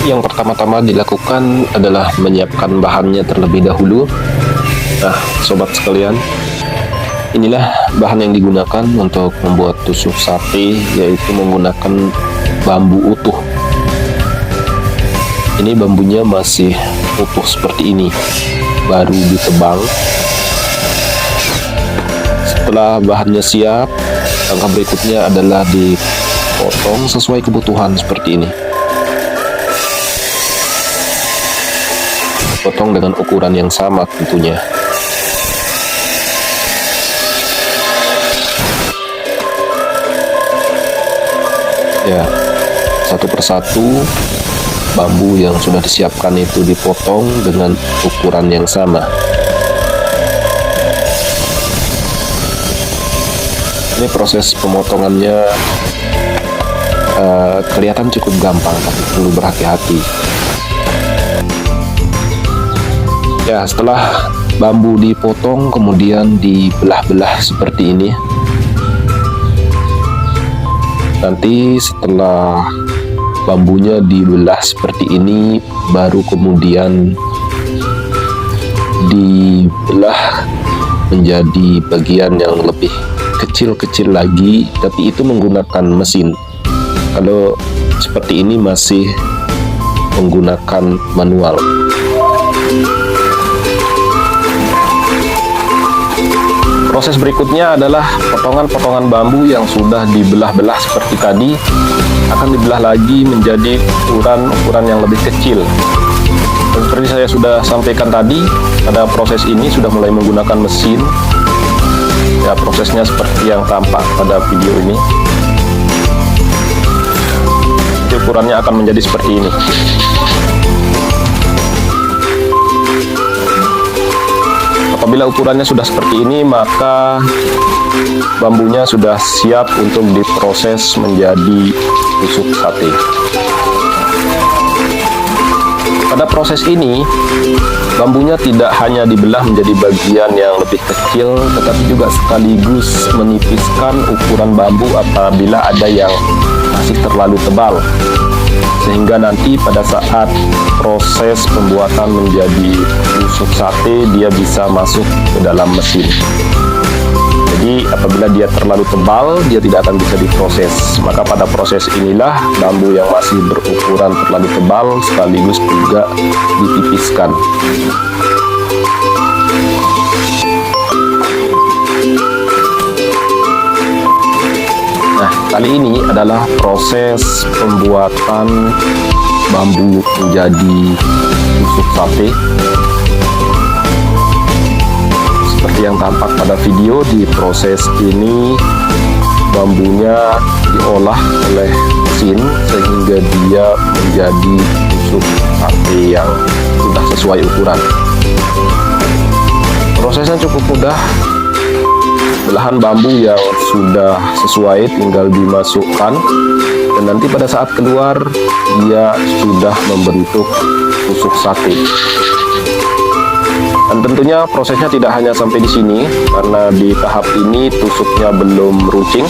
Yang pertama-tama dilakukan adalah menyiapkan bahannya terlebih dahulu. Nah, sobat sekalian, inilah bahan yang digunakan untuk membuat tusuk sate, yaitu menggunakan bambu utuh. Ini bambunya masih utuh seperti ini, baru ditebang. Setelah bahannya siap, langkah berikutnya adalah dipotong sesuai kebutuhan seperti ini. Potong dengan ukuran yang sama tentunya. Ya, satu persatu bambu yang sudah disiapkan itu dipotong dengan ukuran yang sama. Ini proses pemotongannya kelihatan cukup gampang, tapi perlu berhati-hati. Ya, setelah bambu dipotong kemudian dibelah-belah seperti ini. Nanti setelah bambunya dibelah seperti ini, baru kemudian dibelah menjadi bagian yang lebih kecil-kecil lagi, tapi itu menggunakan mesin. Kalau seperti ini masih menggunakan manual. Proses berikutnya adalah potongan-potongan bambu yang sudah dibelah-belah seperti tadi akan dibelah lagi menjadi ukuran yang lebih kecil. Dan seperti saya sudah sampaikan tadi, pada proses ini sudah mulai menggunakan mesin. Ya, prosesnya seperti yang tampak pada video ini. Jadi, ukurannya akan menjadi seperti ini. Apabila ukurannya sudah seperti ini, maka bambunya sudah siap untuk diproses menjadi tusuk sate. Pada proses ini, bambunya tidak hanya dibelah menjadi bagian yang lebih kecil, tetapi juga sekaligus menipiskan ukuran bambu apabila ada yang masih terlalu tebal. Sehingga nanti pada saat proses pembuatan menjadi tusuk sate, dia bisa masuk ke dalam mesin. Jadi apabila dia terlalu tebal, dia tidak akan bisa diproses. Maka pada proses inilah bambu yang masih berukuran terlalu tebal sekaligus juga ditipiskan. Nah, kali ini adalah proses pembuatan bambu menjadi tusuk sate. Seperti yang tampak pada video, di proses ini bambunya diolah oleh mesin sehingga dia menjadi tusuk sate yang sudah sesuai ukuran. Prosesnya cukup mudah. Belahan bambu yang sudah sesuai tinggal dimasukkan, dan nanti pada saat keluar dia sudah membentuk tusuk sate. Dan tentunya prosesnya tidak hanya sampai di sini, karena di tahap ini tusuknya belum runcing,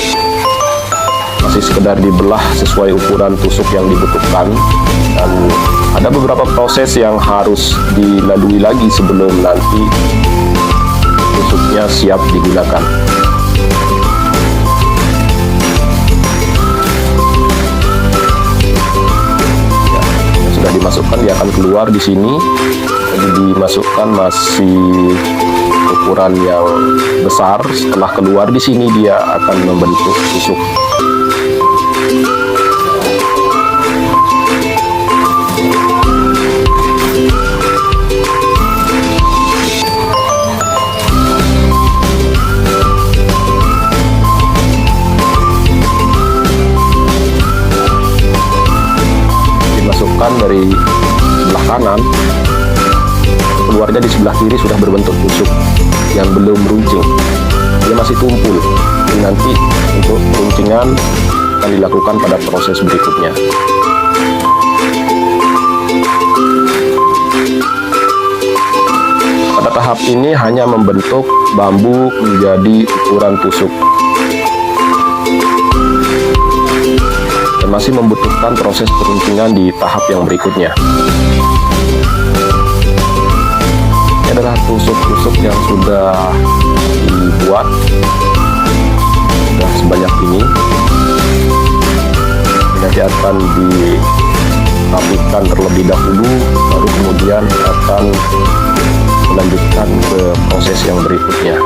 masih sekedar dibelah sesuai ukuran tusuk yang dibutuhkan. Dan ada beberapa proses yang harus dilalui lagi sebelum nanti tusuknya siap digunakan. Ya, sudah dimasukkan, dia akan keluar di sini. Jadi dimasukkan masih ukuran yang besar. Setelah keluar di sini, dia akan membentuk tusuk. Dari sebelah kanan, keluarnya di sebelah kiri sudah berbentuk tusuk yang belum runcing, dia masih tumpul. Jadi nanti untuk runcingan akan dilakukan pada proses berikutnya. Pada tahap ini hanya membentuk bambu menjadi ukuran tusuk. Dan dan masih membutuhkan proses peruncingan di tahap yang berikutnya. Ini adalah tusuk-tusuk yang sudah dibuat, sudah sebanyak ini. Nanti akan dirapikan terlebih dahulu, baru kemudian akan melanjutkan ke proses yang berikutnya.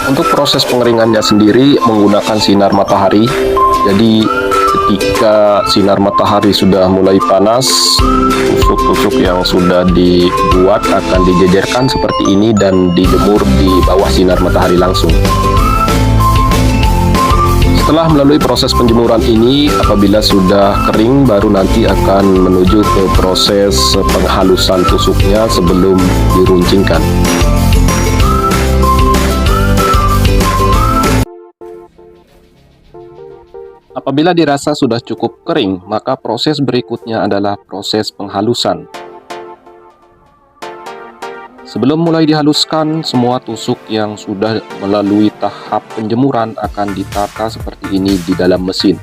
Untuk proses pengeringannya sendiri menggunakan sinar matahari. Jadi ketika sinar matahari sudah mulai panas, tusuk-tusuk yang sudah dibuat akan dijejerkan seperti ini dan dijemur di bawah sinar matahari langsung. Setelah melalui proses penjemuran ini, apabila sudah kering, baru nanti akan menuju ke proses penghalusan tusuknya sebelum diruncingkan. Apabila dirasa sudah cukup kering, maka proses berikutnya adalah proses penghalusan. Sebelum mulai dihaluskan, semua tusuk yang sudah melalui tahap penjemuran akan ditata seperti ini di dalam mesin.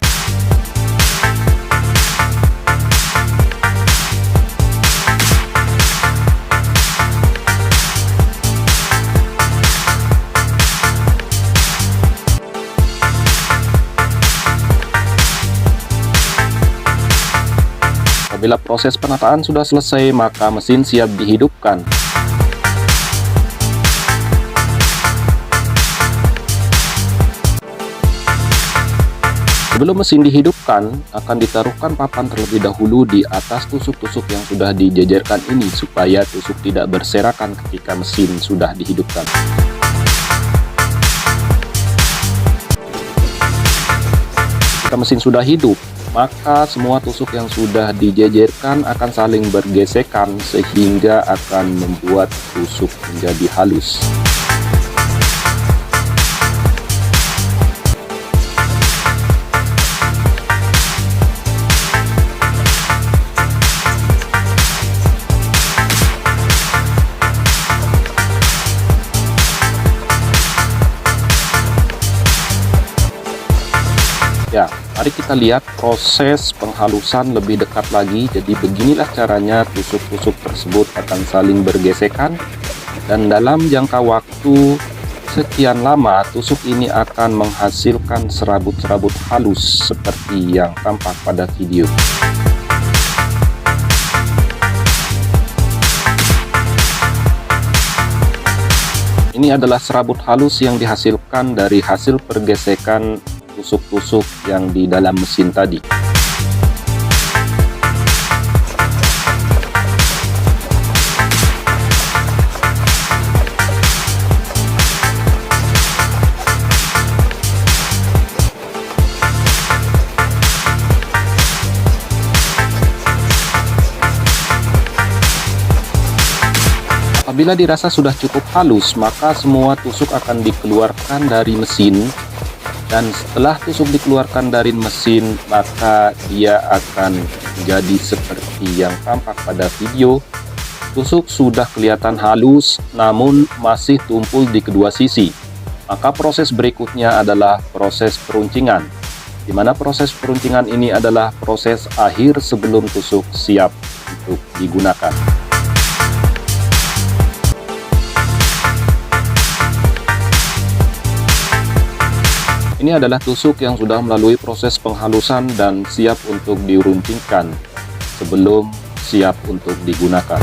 Apabila proses penataan sudah selesai, maka mesin siap dihidupkan. Sebelum mesin dihidupkan, akan ditaruhkan papan terlebih dahulu di atas tusuk-tusuk yang sudah dijejerkan ini, supaya tusuk tidak berserakan ketika mesin sudah dihidupkan. Jika mesin sudah hidup, maka semua tusuk yang sudah dijejerkan akan saling bergesekan sehingga akan membuat tusuk menjadi halus. Ya, mari kita lihat proses penghalusan lebih dekat lagi. Jadi beginilah caranya tusuk-tusuk tersebut akan saling bergesekan, dan dalam jangka waktu sekian lama tusuk ini akan menghasilkan serabut-serabut halus seperti yang tampak pada video. Ini adalah serabut halus yang dihasilkan dari hasil pergesekan tusuk-tusuk yang di dalam mesin tadi. Apabila dirasa sudah cukup halus, maka semua tusuk akan dikeluarkan dari mesin. Dan setelah tusuk dikeluarkan dari mesin, maka dia akan menjadi seperti yang tampak pada video. Tusuk sudah kelihatan halus, namun masih tumpul di kedua sisi. Maka proses berikutnya adalah proses peruncingan, di mana proses peruncingan ini adalah proses akhir sebelum tusuk siap untuk digunakan. Ini adalah tusuk yang sudah melalui proses penghalusan dan siap untuk diruncingkan sebelum siap untuk digunakan.